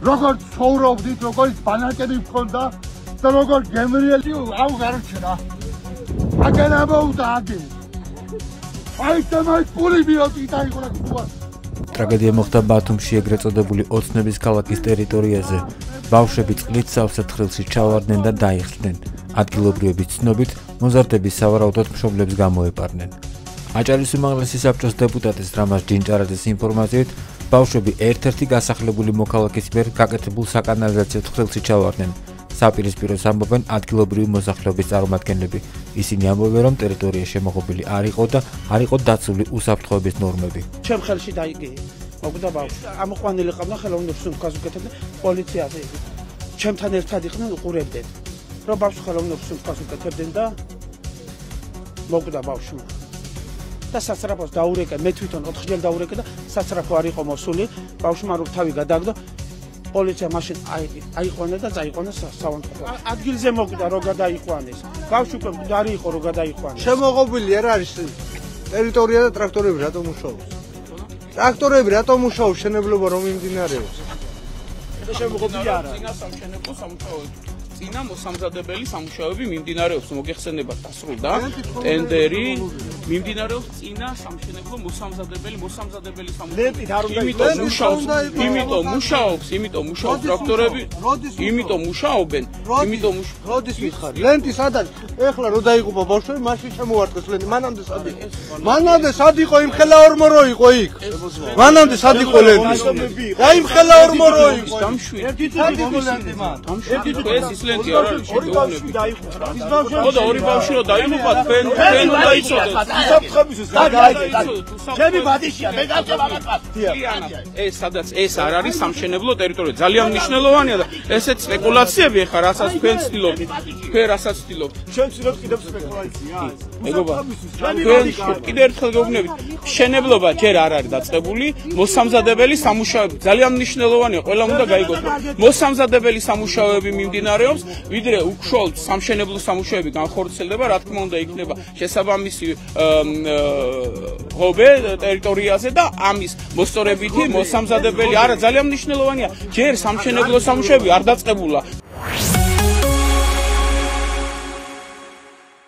როგორც ცხოვრობდით, როგორც ბანაკები მქონდა და როგორც გემრიელი აუ გარჩენა. აგენებოდა აგი. აი თამაი პული მიოდი დაიღო გუა. ტრაგედია მოხდა ბათუმში ეგრეთ წოდებული ოცნების ქალაქის ტერიტორიაზე. ბავშვები წყლით სავსათხრილში ჩავარდნენ და დაიხსნენ. ადგილობრივების ცნობით, მოზარდები სავარაუდოდ მშობლებს გამოეპარნენ. აჭარის უმაღლესი საბჭოს დეპუტატის რამაზ ჯინჭარაძის ინფორმაციით, ბავშვები ერთ-ერთი გასახლებული მოქალაქის მიერ გაკეთებულ საკანალიზაციო თხრილში ჩავარდნენ. საპირისპიროს ამბობენ ადგილობრივი მოსახლეობის წარმომადგენლები. ისინი ამბობენ, რომ ტერიტორია შემოღობილი არ იყო და არ იყო დაცული უსაფრთხოების ნორმები. ჩემ ხელში დაიგე. მოკვდა ბავშვი. ამოყვანილი ყავდა ხელოვნურ სუნთქას უკეთებდნენ პოლიციაზე. ჩემთან ერთად იყვნენ უყურებდნენ. რომ ბავშვი ხელოვნურ სუნთქას უკეთებდნენ და მოკვდა ბავშვი. და სასწრაფოს დაურეკე, მე თვითონ 4 დაურეკე და სასწრაფო არ იყო მოსული. ბავშვმა რომ თავი გადაგდო, პოლიცია მაშინ აიყვანა და წაიყვანა სავანტყო. ადგილზე მოკვდა რომ გადაიყვანეს. ბავშვი უკვე მკვდარი იყო რომ გადაიყვანეს. შემოღობილი არ არის ტერიტორია და ტრაქტორები რატომ მუშაობს? ტრაქტორები რატომ მუშაობს შენებლობა რომ მიმდინარეობს? შემოღობილი არა. სამშენებლო სამუშაოები. წინა მოსამზადებელი სამუშაოები მიმდინარეობს, მოგეხსენება დასრულდა ტენდერი, მიმდინარეობს წინა სამშენებლო მოსამზადებელი სამუშაოები. იმიტომ მუშაობს ტრაქტორები, იმიტომ მუშაობენ, როდის მითხარი? ლენტი სადაც? ეხლა რო დაიღუპა ბავშვები, მაშინ შემოვარტყეს ლენტი. მანამდე სად იყო იმ ხელა ორმორო იყო იქ? მანამდე სად იყო ლენტი? და იმ ხელა ორმორო იყო. ერთი სად იყო ლენტი მან? ლენტი არ არის შეგეუბნები. ხოდა ორი ბავშვი რო დაიღუპა, თქვენ უნდა იცოდეთ. ჩემი ბადიშია, მე გავწევ. ეს სადაც ეს არ არის სამშენებლო ტერიტორია. ძალიან მნიშვნელოვანია და ესეც სპეკულაციები ახლა რასაც თქვენ ცდილობთ. თქვენ რასაც ცდილობთ. ჩვენ ცდილობთ კიდევ სპეკულაცია. მეგობა, თქვენ კიდევ ერთხელ გეუბნებით, მშენებლობა ჯერ არ არის დაწყებული, მოსამზადებელი სამუშაოები ძალიან მნიშვნელოვანია, ყველამ უნდა გაიგოს, რომ მოსამზადებელი სამუშაოები მიმდინარეობს, ვიდრე უშუალოდ სამშენებლო სამუშაოები განხორციელდება, რა თქმა უნდა იქნება შესაბამისი ღობე ტერიტორიაზე და ამის მოსწორებითი მოსამზადებელი არა ძალიან მნიშვნელოვანია, ჯერ სამშენებლო სამუშაოები არ დაწყებულა.